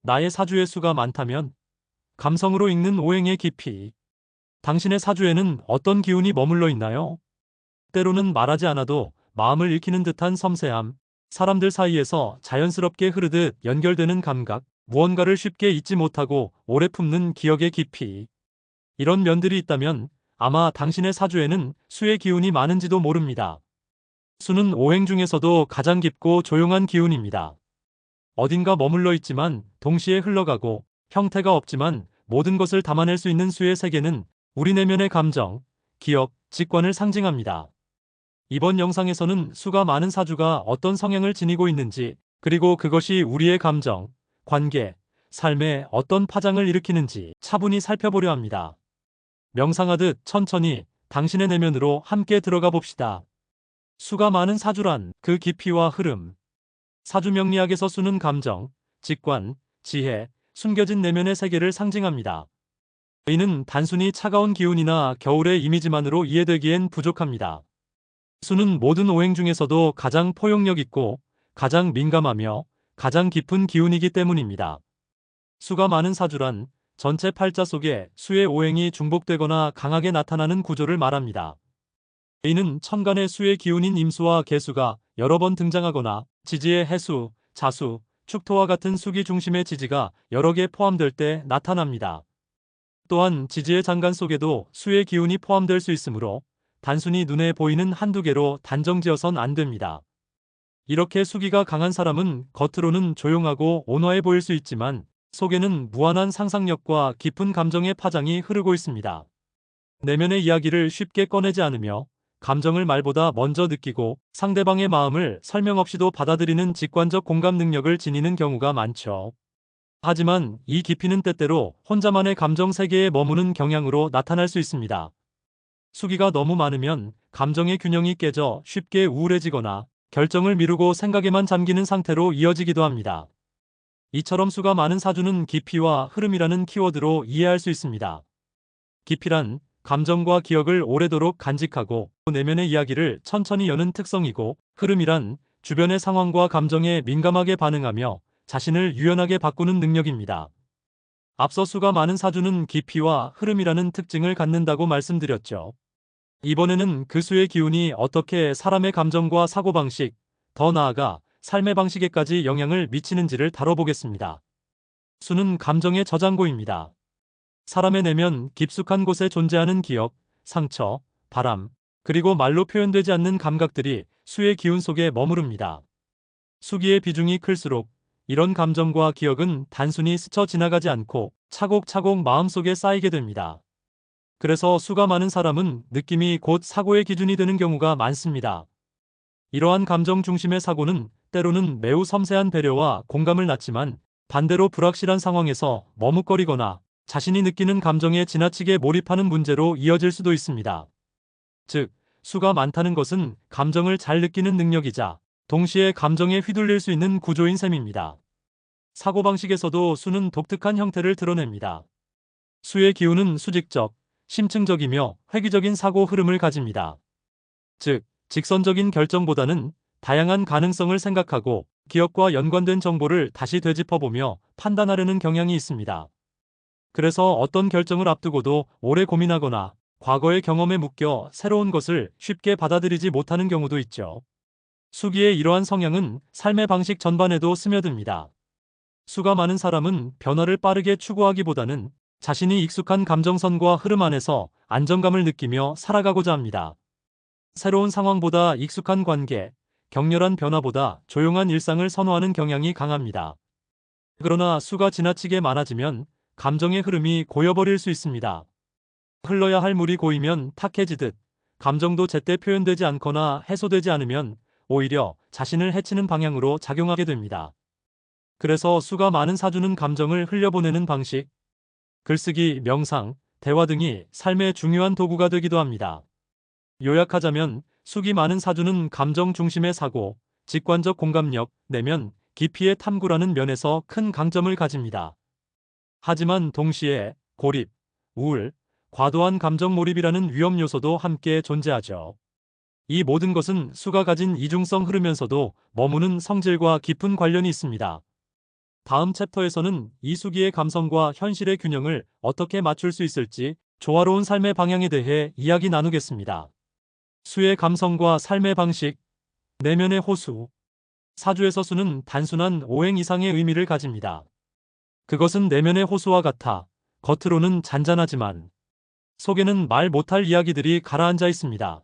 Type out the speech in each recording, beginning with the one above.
나의 사주의 수가 많다면 감성으로 읽는 오행의 깊이. 당신의 사주에는 어떤 기운이 머물러 있나요? 때로는 말하지 않아도 마음을 읽히는 듯한 섬세함, 사람들 사이에서 자연스럽게 흐르듯 연결되는 감각, 무언가를 쉽게 잊지 못하고 오래 품는 기억의 깊이. 이런 면들이 있다면 아마 당신의 사주에는 수의 기운이 많은지도 모릅니다. 수는 오행 중에서도 가장 깊고 조용한 기운입니다. 어딘가 머물러 있지만 동시에 흘러가고, 형태가 없지만 모든 것을 담아낼 수 있는 수의 세계는 우리 내면의 감정, 기억, 직관을 상징합니다. 이번 영상에서는 수가 많은 사주가 어떤 성향을 지니고 있는지, 그리고 그것이 우리의 감정, 관계, 삶에 어떤 파장을 일으키는지 차분히 살펴보려 합니다. 명상하듯 천천히 당신의 내면으로 함께 들어가 봅시다. 수가 많은 사주란 그 깊이와 흐름. 사주 명리학에서 수는 감정, 직관, 지혜, 숨겨진 내면의 세계를 상징합니다. 이는 단순히 차가운 기운이나 겨울의 이미지만으로 이해되기엔 부족합니다. 수는 모든 오행 중에서도 가장 포용력 있고 가장 민감하며 가장 깊은 기운이기 때문입니다. 수가 많은 사주란 전체 팔자 속에 수의 오행이 중복되거나 강하게 나타나는 구조를 말합니다. 이는 천간의 수의 기운인 임수와 계수가 여러 번 등장하거나 지지의 해수, 자수, 축토와 같은 수기 중심의 지지가 여러 개 포함될 때 나타납니다. 또한 지지의 장간 속에도 수의 기운이 포함될 수 있으므로 단순히 눈에 보이는 한두 개로 단정지어선 안 됩니다. 이렇게 수기가 강한 사람은 겉으로는 조용하고 온화해 보일 수 있지만 속에는 무한한 상상력과 깊은 감정의 파장이 흐르고 있습니다. 내면의 이야기를 쉽게 꺼내지 않으며 감정을 말보다 먼저 느끼고 상대방의 마음을 설명 없이도 받아들이는 직관적 공감 능력을 지니는 경우가 많죠. 하지만 이 깊이는 때때로 혼자만의 감정 세계에 머무는 경향으로 나타날 수 있습니다. 수기가 너무 많으면 감정의 균형이 깨져 쉽게 우울해지거나 결정을 미루고 생각에만 잠기는 상태로 이어지기도 합니다. 이처럼 수가 많은 사주는 깊이와 흐름이라는 키워드로 이해할 수 있습니다. 깊이란 감정과 기억을 오래도록 간직하고 내면의 이야기를 천천히 여는 특성이고, 흐름이란 주변의 상황과 감정에 민감하게 반응하며 자신을 유연하게 바꾸는 능력입니다. 앞서 수가 많은 사주는 깊이와 흐름이라는 특징을 갖는다고 말씀드렸죠. 이번에는 그 수의 기운이 어떻게 사람의 감정과 사고방식, 더 나아가 삶의 방식에까지 영향을 미치는지를 다뤄보겠습니다. 수는 감정의 저장고입니다. 사람의 내면 깊숙한 곳에 존재하는 기억, 상처, 바람, 그리고 말로 표현되지 않는 감각들이 수의 기운 속에 머무릅니다. 수기의 비중이 클수록 이런 감정과 기억은 단순히 스쳐 지나가지 않고 차곡차곡 마음속에 쌓이게 됩니다. 그래서 수가 많은 사람은 느낌이 곧 사고의 기준이 되는 경우가 많습니다. 이러한 감정 중심의 사고는 때로는 매우 섬세한 배려와 공감을 낳지만, 반대로 불확실한 상황에서 머뭇거리거나 자신이 느끼는 감정에 지나치게 몰입하는 문제로 이어질 수도 있습니다. 즉, 수가 많다는 것은 감정을 잘 느끼는 능력이자 동시에 감정에 휘둘릴 수 있는 구조인 셈입니다. 사고방식에서도 수는 독특한 형태를 드러냅니다. 수의 기운은 수직적, 심층적이며 회귀적인 사고 흐름을 가집니다. 즉, 직선적인 결정보다는 다양한 가능성을 생각하고 기억과 연관된 정보를 다시 되짚어보며 판단하려는 경향이 있습니다. 그래서 어떤 결정을 앞두고도 오래 고민하거나 과거의 경험에 묶여 새로운 것을 쉽게 받아들이지 못하는 경우도 있죠. 수기의 이러한 성향은 삶의 방식 전반에도 스며듭니다. 수가 많은 사람은 변화를 빠르게 추구하기보다는 자신이 익숙한 감정선과 흐름 안에서 안정감을 느끼며 살아가고자 합니다. 새로운 상황보다 익숙한 관계, 격렬한 변화보다 조용한 일상을 선호하는 경향이 강합니다. 그러나 수가 지나치게 많아지면 감정의 흐름이 고여버릴 수 있습니다. 흘러야 할 물이 고이면 탁해지듯 감정도 제때 표현되지 않거나 해소되지 않으면 오히려 자신을 해치는 방향으로 작용하게 됩니다. 그래서 수가 많은 사주는 감정을 흘려보내는 방식, 글쓰기, 명상, 대화 등이 삶의 중요한 도구가 되기도 합니다. 요약하자면 수기 많은 사주는 감정 중심의 사고, 직관적 공감력, 내면 깊이의 탐구라는 면에서 큰 강점을 가집니다. 하지만 동시에 고립, 우울, 과도한 감정 몰입이라는 위험 요소도 함께 존재하죠. 이 모든 것은 수가 가진 이중성 흐르면서도 머무는 성질과 깊은 관련이 있습니다. 다음 챕터에서는 이수기의 감성과 현실의 균형을 어떻게 맞출 수 있을지 조화로운 삶의 방향에 대해 이야기 나누겠습니다. 수의 감성과 삶의 방식, 내면의 호수. 사주에서 수는 단순한 오행 이상의 의미를 가집니다. 그것은 내면의 호수와 같아 겉으로는 잔잔하지만 속에는 말 못할 이야기들이 가라앉아 있습니다.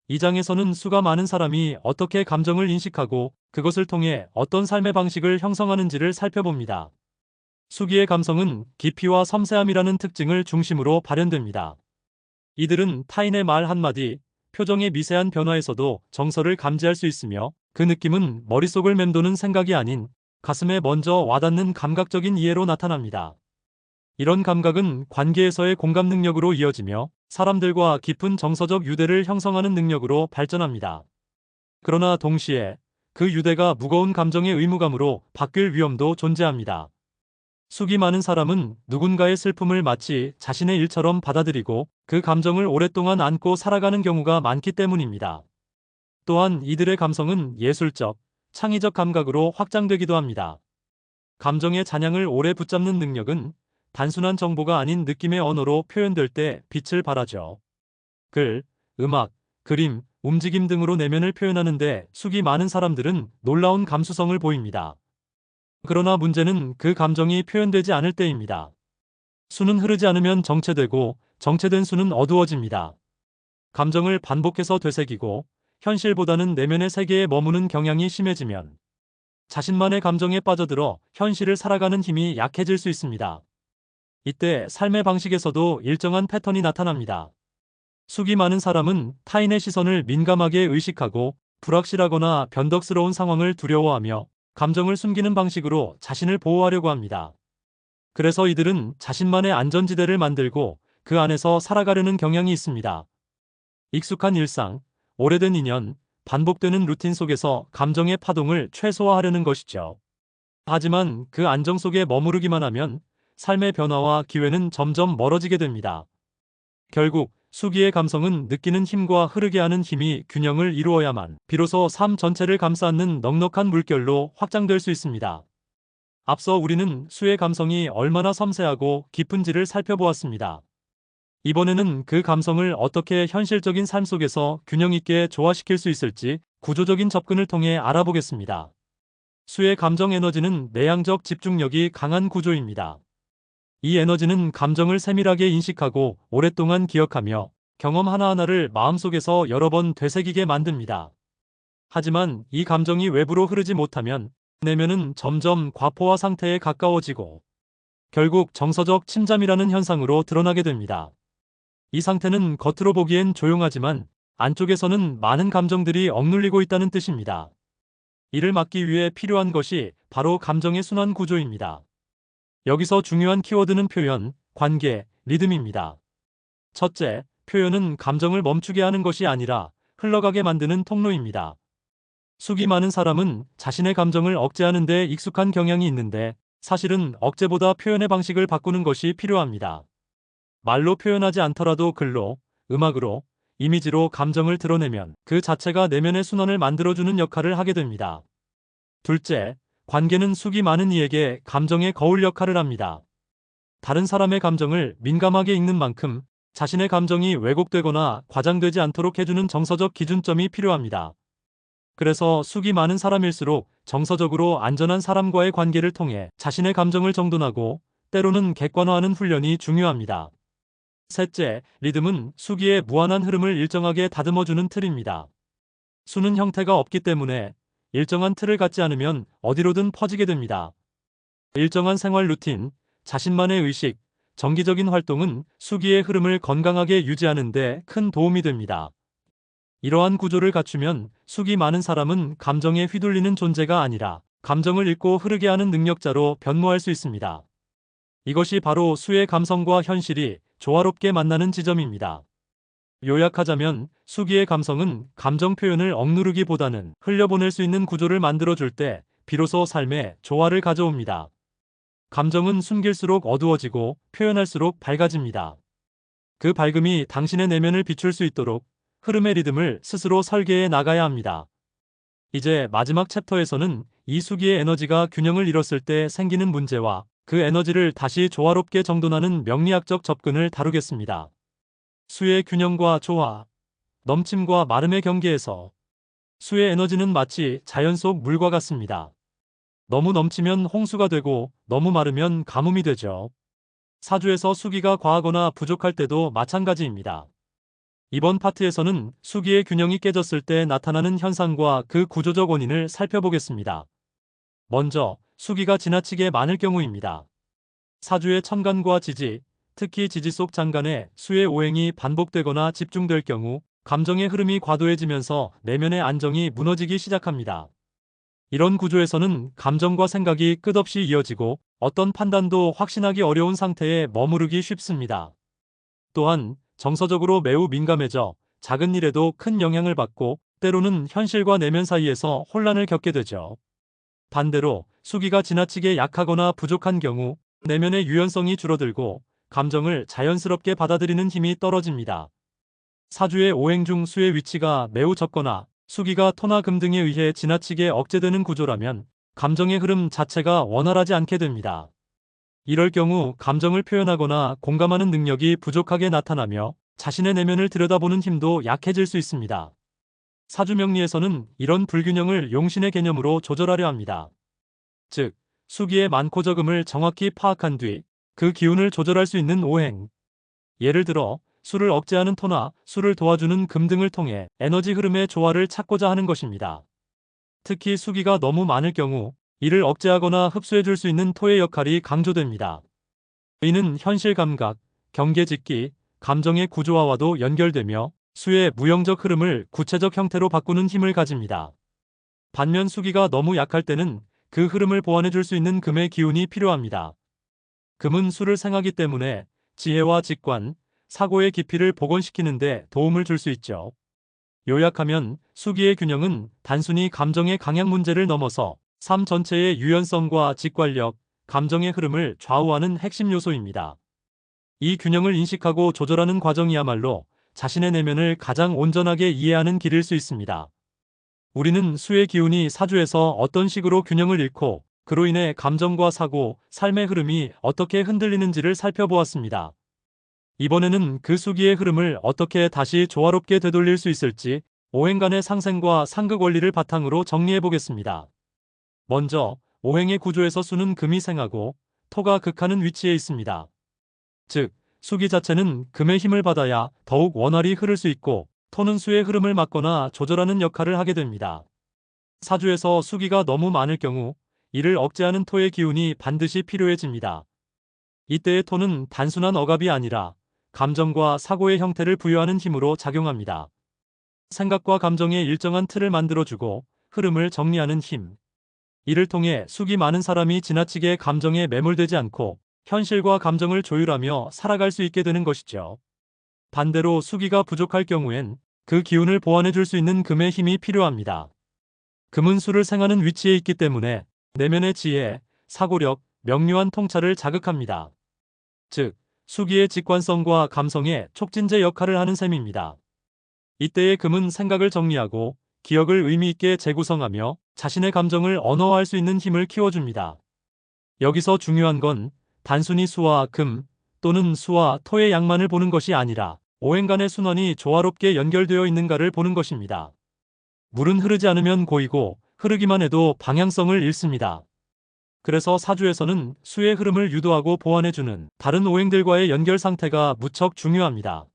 이 장에서는 수가 많은 사람이 어떻게 감정을 인식하고 그것을 통해 어떤 삶의 방식을 형성하는지를 살펴봅니다. 수기의 감성은 깊이와 섬세함이라는 특징을 중심으로 발현됩니다. 이들은 타인의 말 한마디, 표정의 미세한 변화에서도 정서를 감지할 수 있으며 그 느낌은 머릿속을 맴도는 생각이 아닌 가슴에 먼저 와닿는 감각적인 이해로 나타납니다. 이런 감각은 관계에서의 공감 능력으로 이어지며 사람들과 깊은 정서적 유대를 형성하는 능력으로 발전합니다. 그러나 동시에 그 유대가 무거운 감정의 의무감으로 바뀔 위험도 존재합니다. 숙이 많은 사람은 누군가의 슬픔을 마치 자신의 일처럼 받아들이고 그 감정을 오랫동안 안고 살아가는 경우가 많기 때문입니다. 또한 이들의 감성은 예술적, 창의적 감각으로 확장되기도 합니다. 감정의 잔향을 오래 붙잡는 능력은 단순한 정보가 아닌 느낌의 언어로 표현될 때 빛을 발하죠. 글, 음악, 그림, 움직임 등으로 내면을 표현하는데 숙이 많은 사람들은 놀라운 감수성을 보입니다. 그러나 문제는 그 감정이 표현되지 않을 때입니다. 수는 흐르지 않으면 정체되고 정체된 수는 어두워집니다. 감정을 반복해서 되새기고 현실보다는 내면의 세계에 머무는 경향이 심해지면 자신만의 감정에 빠져들어 현실을 살아가는 힘이 약해질 수 있습니다. 이때 삶의 방식에서도 일정한 패턴이 나타납니다. 숙이 많은 사람은 타인의 시선을 민감하게 의식하고 불확실하거나 변덕스러운 상황을 두려워하며 감정을 숨기는 방식으로 자신을 보호하려고 합니다. 그래서 이들은 자신만의 안전지대를 만들고 그 안에서 살아가려는 경향이 있습니다. 익숙한 일상, 오래된 인연, 반복되는 루틴 속에서 감정의 파동을 최소화하려는 것이죠. 하지만 그 안정 속에 머무르기만 하면 삶의 변화와 기회는 점점 멀어지게 됩니다. 결국 수기의 감성은 느끼는 힘과 흐르게 하는 힘이 균형을 이루어야만 비로소 삶 전체를 감싸안는 넉넉한 물결로 확장될 수 있습니다. 앞서 우리는 수의 감성이 얼마나 섬세하고 깊은지를 살펴보았습니다. 이번에는 그 감성을 어떻게 현실적인 삶 속에서 균형 있게 조화시킬 수 있을지 구조적인 접근을 통해 알아보겠습니다. 수의 감정 에너지는 내향적 집중력이 강한 구조입니다. 이 에너지는 감정을 세밀하게 인식하고 오랫동안 기억하며 경험 하나하나를 마음속에서 여러 번 되새기게 만듭니다. 하지만 이 감정이 외부로 흐르지 못하면 내면은 점점 과포화 상태에 가까워지고 결국 정서적 침잠이라는 현상으로 드러나게 됩니다. 이 상태는 겉으로 보기엔 조용하지만 안쪽에서는 많은 감정들이 억눌리고 있다는 뜻입니다. 이를 막기 위해 필요한 것이 바로 감정의 순환 구조입니다. 여기서 중요한 키워드는 표현, 관계, 리듬입니다. 첫째, 표현은 감정을 멈추게 하는 것이 아니라 흘러가게 만드는 통로입니다. 숙이 많은 사람은 자신의 감정을 억제하는 데 익숙한 경향이 있는데 사실은 억제보다 표현의 방식을 바꾸는 것이 필요합니다. 말로 표현하지 않더라도 글로, 음악으로, 이미지로 감정을 드러내면 그 자체가 내면의 순환을 만들어주는 역할을 하게 됩니다. 둘째, 관계는 숙이 많은 이에게 감정의 거울 역할을 합니다. 다른 사람의 감정을 민감하게 읽는 만큼 자신의 감정이 왜곡되거나 과장되지 않도록 해주는 정서적 기준점이 필요합니다. 그래서 숙이 많은 사람일수록 정서적으로 안전한 사람과의 관계를 통해 자신의 감정을 정돈하고 때로는 객관화하는 훈련이 중요합니다. 셋째, 리듬은 수기의 무한한 흐름을 일정하게 다듬어주는 틀입니다. 수는 형태가 없기 때문에 일정한 틀을 갖지 않으면 어디로든 퍼지게 됩니다. 일정한 생활 루틴, 자신만의 의식, 정기적인 활동은 수기의 흐름을 건강하게 유지하는 데 큰 도움이 됩니다. 이러한 구조를 갖추면 숙이 많은 사람은 감정에 휘둘리는 존재가 아니라 감정을 읽고 흐르게 하는 능력자로 변모할 수 있습니다. 이것이 바로 수의 감성과 현실이 조화롭게 만나는 지점입니다. 요약하자면 수기의 감성은 감정 표현을 억누르기보다는 흘려보낼 수 있는 구조를 만들어줄 때 비로소 삶에 조화를 가져옵니다. 감정은 숨길수록 어두워지고 표현할수록 밝아집니다. 그 밝음이 당신의 내면을 비출 수 있도록 흐름의 리듬을 스스로 설계해 나가야 합니다. 이제 마지막 챕터에서는 이 수기의 에너지가 균형을 잃었을 때 생기는 문제와 그 에너지를 다시 조화롭게 정돈하는 명리학적 접근을 다루겠습니다. 수의 균형과 조화, 넘침과 마름의 경계에서 수의 에너지는 마치 자연 속 물과 같습니다. 너무 넘치면 홍수가 되고 너무 마르면 가뭄이 되죠. 사주에서 수기가 과하거나 부족할 때도 마찬가지입니다. 이번 파트에서는 수기의 균형이 깨졌을 때 나타나는 현상과 그 구조적 원인을 살펴보겠습니다. 먼저 수기가 지나치게 많을 경우입니다. 사주의 천간과 지지, 특히 지지 속 장간에 수의 오행이 반복되거나 집중될 경우 감정의 흐름이 과도해지면서 내면의 안정이 무너지기 시작합니다. 이런 구조에서는 감정과 생각이 끝없이 이어지고 어떤 판단도 확신하기 어려운 상태에 머무르기 쉽습니다. 또한 정서적으로 매우 민감해져 작은 일에도 큰 영향을 받고 때로는 현실과 내면 사이에서 혼란을 겪게 되죠. 반대로 수기가 지나치게 약하거나 부족한 경우 내면의 유연성이 줄어들고 감정을 자연스럽게 받아들이는 힘이 떨어집니다. 사주의 오행 중 수의 위치가 매우 적거나 수기가 토나 금 등에 의해 지나치게 억제되는 구조라면 감정의 흐름 자체가 원활하지 않게 됩니다. 이럴 경우 감정을 표현하거나 공감하는 능력이 부족하게 나타나며 자신의 내면을 들여다보는 힘도 약해질 수 있습니다. 사주명리에서는 이런 불균형을 용신의 개념으로 조절하려 합니다. 즉, 수기의 많고 적음을 정확히 파악한 뒤 그 기운을 조절할 수 있는 오행. 예를 들어 수를 억제하는 토나 수를 도와주는 금 등을 통해 에너지 흐름의 조화를 찾고자 하는 것입니다. 특히 수기가 너무 많을 경우 이를 억제하거나 흡수해줄 수 있는 토의 역할이 강조됩니다. 이는 현실 감각, 경계짓기, 감정의 구조화와도 연결되며 수의 무형적 흐름을 구체적 형태로 바꾸는 힘을 가집니다. 반면 수기가 너무 약할 때는 그 흐름을 보완해줄 수 있는 금의 기운이 필요합니다. 금은 수를 생하기 때문에 지혜와 직관, 사고의 깊이를 복원시키는 데 도움을 줄 수 있죠. 요약하면 수기의 균형은 단순히 감정의 강약 문제를 넘어서 삶 전체의 유연성과 직관력, 감정의 흐름을 좌우하는 핵심 요소입니다. 이 균형을 인식하고 조절하는 과정이야말로 자신의 내면을 가장 온전하게 이해하는 길일 수 있습니다. 우리는 수의 기운이 사주에서 어떤 식으로 균형을 잃고 그로 인해 감정과 사고, 삶의 흐름이 어떻게 흔들리는지를 살펴보았습니다. 이번에는 그 수기의 흐름을 어떻게 다시 조화롭게 되돌릴 수 있을지 오행간의 상생과 상극 원리를 바탕으로 정리해 보겠습니다. 먼저 오행의 구조에서 수는 금이 생하고 토가 극하는 위치에 있습니다. 즉, 수기 자체는 금의 힘을 받아야 더욱 원활히 흐를 수 있고 토는 수의 흐름을 막거나 조절하는 역할을 하게 됩니다. 사주에서 수기가 너무 많을 경우 이를 억제하는 토의 기운이 반드시 필요해집니다. 이때의 토는 단순한 억압이 아니라 감정과 사고의 형태를 부여하는 힘으로 작용합니다. 생각과 감정의 일정한 틀을 만들어주고 흐름을 정리하는 힘. 이를 통해 수기 많은 사람이 지나치게 감정에 매몰되지 않고 현실과 감정을 조율하며 살아갈 수 있게 되는 것이죠. 반대로 수기가 부족할 경우엔 그 기운을 보완해줄 수 있는 금의 힘이 필요합니다. 금은 수를 생하는 위치에 있기 때문에 내면의 지혜, 사고력, 명료한 통찰을 자극합니다. 즉, 수기의 직관성과 감성의 촉진제 역할을 하는 셈입니다. 이때의 금은 생각을 정리하고 기억을 의미 있게 재구성하며 자신의 감정을 언어화할 수 있는 힘을 키워줍니다. 여기서 중요한 건 단순히 수와 금 또는 수와 토의 양만을 보는 것이 아니라 오행간의 순환이 조화롭게 연결되어 있는가를 보는 것입니다. 물은 흐르지 않으면 고이고 흐르기만 해도 방향성을 잃습니다. 그래서 사주에서는 수의 흐름을 유도하고 보완해주는 다른 오행들과의 연결 상태가 무척 중요합니다.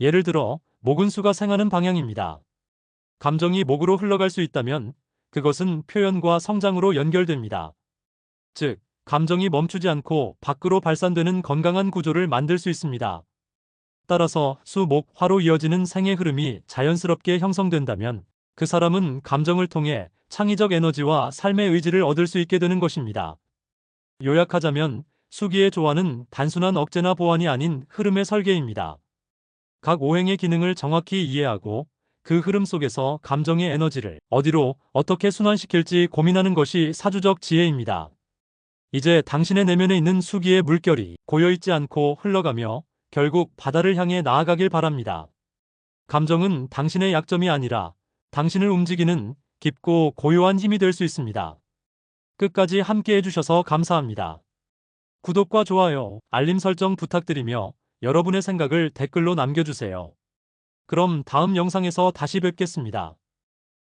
예를 들어 목은 수가 생하는 방향입니다. 감정이 목으로 흘러갈 수 있다면 그것은 표현과 성장으로 연결됩니다. 즉, 감정이 멈추지 않고 밖으로 발산되는 건강한 구조를 만들 수 있습니다. 따라서 수, 목, 화로 이어지는 생의 흐름이 자연스럽게 형성된다면 그 사람은 감정을 통해 창의적 에너지와 삶의 의지를 얻을 수 있게 되는 것입니다. 요약하자면 수기의 조화는 단순한 억제나 보완이 아닌 흐름의 설계입니다. 각 오행의 기능을 정확히 이해하고 그 흐름 속에서 감정의 에너지를 어디로 어떻게 순환시킬지 고민하는 것이 사주적 지혜입니다. 이제 당신의 내면에 있는 수기의 물결이 고여있지 않고 흘러가며 결국 바다를 향해 나아가길 바랍니다. 감정은 당신의 약점이 아니라 당신을 움직이는 깊고 고요한 힘이 될 수 있습니다. 끝까지 함께 해주셔서 감사합니다. 구독과 좋아요, 알림 설정 부탁드리며 여러분의 생각을 댓글로 남겨주세요. 그럼 다음 영상에서 다시 뵙겠습니다.